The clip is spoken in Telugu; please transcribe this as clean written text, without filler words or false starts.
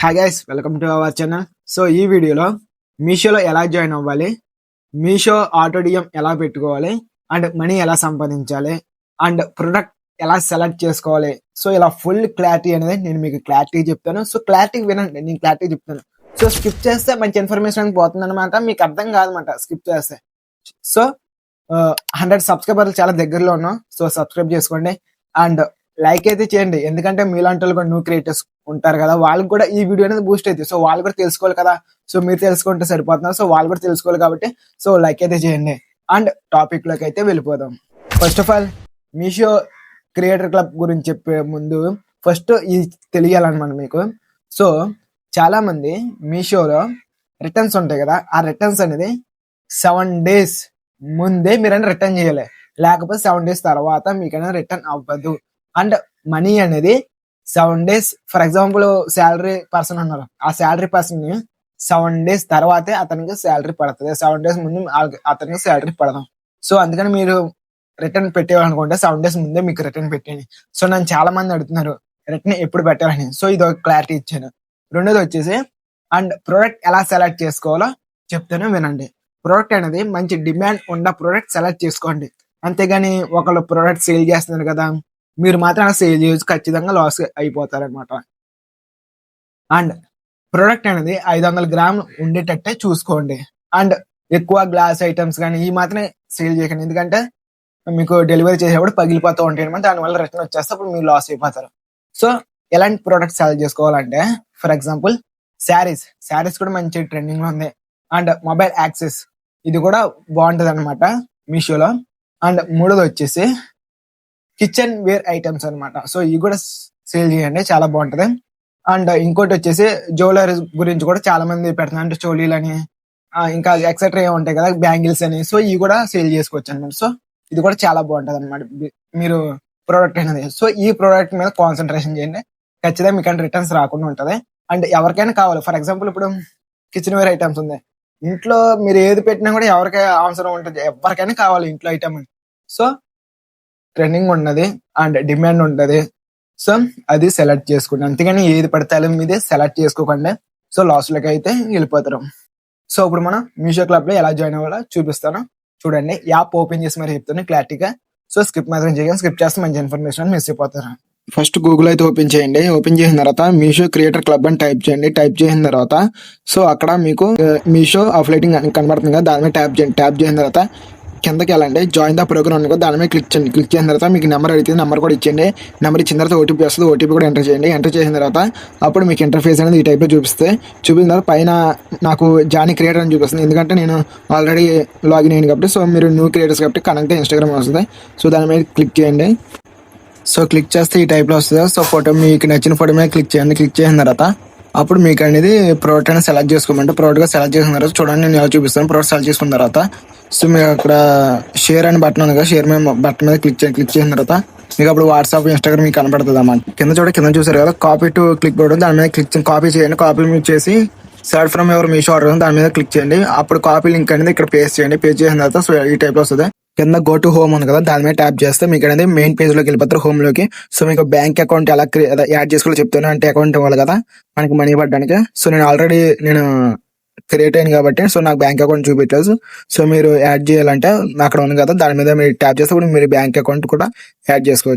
Hi guys, welcome to our channel. So ఈ వీడియోలో మీషోలో ఎలా జాయిన్ అవ్వాలి, మీషో ఆటో డిఎం ఎలా పెట్టుకోవాలి, అండ్ మనీ ఎలా సంపాదించాలి, అండ్ ప్రొడక్ట్ ఎలా సెలెక్ట్ చేసుకోవాలి. సో ఇలా ఫుల్ క్లారిటీ అనేది నేను మీకు క్లారిటీ చెప్తాను. సో క్లారిటీ వినండి, నేను క్లారిటీ చెప్తాను. సో స్కిప్ చేస్తే మంచి ఇన్ఫర్మేషన్ పోతుంది అనమాట, మీకు అర్థం కాదనమాట స్కిప్ చేస్తే. సో 100 సబ్స్క్రైబర్లు చాలా దగ్గరలో ఉన్నాం. సో సబ్స్క్రైబ్ చేసుకోండి అండ్ లైక్ అయితే చేయండి, ఎందుకంటే మీలాంటి వాళ్ళు కూడా న్యూ క్రియేటర్స్ ఉంటారు కదా, వాళ్ళకి కూడా ఈ వీడియో అనేది బూస్ట్ అవుతుంది. సో వాళ్ళు కూడా తెలుసుకోవాలి కదా, సో మీరు తెలుసుకుంటే సరిపోతున్నారు. సో వాళ్ళు కూడా తెలుసుకోవాలి కాబట్టి సో లైక్ అయితే చేయండి అండ్ టాపిక్ లోకి అయితే వెళ్ళిపోదాం. First of all Meesho creator club గురించి చెప్పే ముందు ఫస్ట్ ఇది తెలియాలన్నమాట మీకు. సో చాలా మంది మీషోలో రిటర్న్స్ ఉంటాయి కదా, ఆ రిటర్న్స్ అనేది 7 days ముందే మీరైనా రిటర్న్ చేయాలి, లేకపోతే 7 days తర్వాత మీకైనా రిటర్న్ అవ్వదు. అండ్ మనీ అనేది 7 days, for example salary person ఉన్నారు, ఆ శాలరీ పర్సన్ ని 7 days తర్వాతే అతనికి శాలరీ పడుతుంది. 7 days ముందు అతనికి శాలరీ పడదాం. సో అందుకని మీరు రిటర్న్ పెట్టేయాలనుకుంటే 7 days ముందే మీకు రిటర్న్ పెట్టండి. సో నన్ను చాలా మంది అడుగుతున్నారు రిటర్న్ ఎప్పుడు పెట్టాలని, సో ఇది ఒక క్లారిటీ ఇచ్చాను. రెండోది వచ్చేసి అండ్ ప్రోడక్ట్ ఎలా సెలెక్ట్ చేసుకోవాలో చెప్తాను వినండి. ప్రోడక్ట్ అనేది మంచి డిమాండ్ ఉన్న ప్రోడక్ట్ సెలెక్ట్ చేసుకోండి, అంతేగాని ఒకళ్ళు ప్రోడక్ట్ సేల్ చేస్తున్నారు కదా మీరు మాత్రం సేల్ చేయొచ్చు, ఖచ్చితంగా లాస్ అయిపోతారనమాట. అండ్ ప్రోడక్ట్ అనేది 500 grams ఉండేటట్టే చూసుకోండి. అండ్ ఎక్కువ గ్లాస్ ఐటమ్స్ కానీ ఈ మాత్రమే సేల్ చేయకండి, ఎందుకంటే మీకు డెలివరీ చేసేటప్పుడు పగిలిపోతూ ఉంటాయి అనమాట, దానివల్ల రిటర్న్ వచ్చేస్తే అప్పుడు మీరు లాస్ అయిపోతారు. సో ఎలాంటి ప్రోడక్ట్ సెలెక్ట్ చేసుకోవాలంటే, ఫర్ ఎగ్జాంపుల్ శారీస్ కూడా మంచి ట్రెండింగ్ లో ఉంది. అండ్ మొబైల్ యాక్సెస్ ఇది కూడా బాగుంటది అనమాట మీషోలో. అండ్ మూడోది వచ్చేసి కిచెన్ వేర్ ఐటమ్స్ అనమాట, సో ఇవి కూడా సేల్ చేయండి, చాలా బాగుంటది. అండ్ ఇంకోటి వచ్చేసి జ్యువెలరీ గురించి కూడా చాలా మంది పెడుతున్నారు, అంటే చోలీలు అని ఇంకా ఎక్సెట్రా ఏ ఉంటాయి కదా, బ్యాంగిల్స్ అని, సో ఇవి కూడా సేల్ చేసుకోవచ్చు అనమాట. సో ఇది కూడా చాలా బాగుంటది అనమాట మీరు ప్రోడక్ట్ అనేది. సో ఈ ప్రోడక్ట్ మీద కాన్సన్ట్రేషన్ చేయండి, ఖచ్చితంగా మీకు రిటర్న్స్ రాకుండా ఉంటది. అండ్ ఎవరికైనా కావాలి, ఫర్ ఎగ్జాంపుల్ ఇప్పుడు కిచెన్ వేర్ ఐటమ్స్ ఉంది, ఇంట్లో మీరు ఏది పెట్టినా కూడా ఎవరికైనా అవసరం ఉంటుంది, ఎవరికైనా కావాలి ఇంట్లో ఐటమ్. సో ట్రెండింగ్ ఉన్నది అండ్ డిమాండ్ ఉంటది, సో అది సెలెక్ట్ చేసుకోండి, అంతేగాని ఏది పడితే అది మీదే సెలెక్ట్ చేసుకోకండి, సో లాస్ లోకి అయితే వెళ్ళిపోతారు. సో ఇప్పుడు మనం మీషో క్లబ్ లో ఎలా జాయిన్ అవ్వాలో చూపిస్తాను, చూడండి. యాప్ ఓపెన్ చేసి మరి చెప్తాను క్లారిటీగా. సో స్కిప్ మాత్రం చేయండి, స్కిప్ చేస్తే మంచి ఇన్ఫర్మేషన్ మిస్ అయిపోతారు. ఫస్ట్ గూగుల్ అయితే ఓపెన్ చేయండి, ఓపెన్ చేసిన తర్వాత మీషో క్రియేటర్ క్లబ్ అని టైప్ చేయండి. టైప్ చేసిన తర్వాత సో అక్కడ మీకు మీషో అఫ్లైటింగ్ కనబడుతుంది కదా, దాని మీద ట్యాప్ చేయండి. ట్యాప్ చేసిన తర్వాత కిందకి వెళ్ళండి, జాయిన్ ద ప్రోగ్రామ్ ఉంది కదా, దాని మీద క్లిక్ చేయండి. క్లిక్ చేసిన తర్వాత మీకు నెంబర్ అడిగితే నెంబర్ కూడా ఇచ్చేయండి. నెంబర్ ఇచ్చిన తర్వాత ఓటీపీ వస్తుంది, ఓటీపీ కూడా ఎంటర్ చేయండి. ఎంటర్ చేసిన తర్వాత అప్పుడు మీకు ఇంటర్ఫేస్ అనేది ఈ టైప్లో చూపిన తర్వాత పైన నాకు జానీ క్రియేటర్ అని చూపిస్తుంది, ఎందుకంటే నేను ఆల్రెడీ లాగిన్ అయ్యాను కాబట్టి. సో మీరు న్యూ క్రియేటర్స్ కాబట్టి కనెక్ట్ ఇన్స్టాగ్రామ్ వస్తుంది, సో దాని మీద క్లిక్ చేయండి. సో క్లిక్ చేస్తే ఈ టైప్లో వస్తుంది. సో ఫోటో మీకు నచ్చిన ఫోటో మీద క్లిక్ చేయండి. క్లిక్ చేసిన తర్వాత అప్పుడు మీకు అనేది ప్రోడక్ట్ అనేది సెలెక్ట్ చేసుకోమంటే ప్రోడక్ట్గా సెలెక్ట్ చేసిన తర్వాత చూడండి నేను ఎలా చూపిస్తాను. ప్రోడక్ట్ సెలెక్ట్ చేసుకున్న తర్వాత సో మీకు అక్కడ షేర్ అని బటన్ ఉంది కదా, షేర్ మీద బటన్ మీద క్లిక్ చేయండి. క్లిక్ చేసిన తర్వాత మీకు అప్పుడు వాట్సాప్ ఇన్స్టాగ్రామ్ మీకు కనపడుతుంది అన్నమాట. కింద చూసారు కదా కాపీ టు క్లిక్ బోర్డు, దాని మీద క్లిక్ కాపీ చేయండి. కాపీ మీకు చేసి సెర్చ్ ఫ్రమ్ ఎవరు మీషో ఆర్డర్ దాని మీద క్లిక్ చేయండి. అప్పుడు కాపీ లింక్ అనేది ఇక్కడ పేస్ట్ చేయండి. పేస్ట్ చేసిన తర్వాత సో ఈ టైప్లో వస్తుంది. కింద గో టు హోమ్ ఉంది కదా, దాని మీద ట్యాప్ చేస్తే మీకు అనేది మెయిన్ పేజ్ లోకి వెళ్ళిపోతారు, హోమ్ లోకి. సో మీకు బ్యాంక్ అకౌంట్ ఎలా యాడ్ చేసుకోవాలో చెప్తాను, అంటే అకౌంట్ ఇవ్వాలి కదా మనకి మనీ పడడానికి. సో నేను ఆల్రెడీ క్రియేట్ అయ్యాను కాబట్టి సో నాకు బ్యాంక్ అకౌంట్ చూపించలేదు. సో మీరు యాడ్ చేయాలంటే అక్కడ ఉంది కదా, దాని మీద మీరు ట్యాప్ చేస్తే మీరు బ్యాంక్ అకౌంట్ కూడా యాడ్ చేసుకోవచ్చు.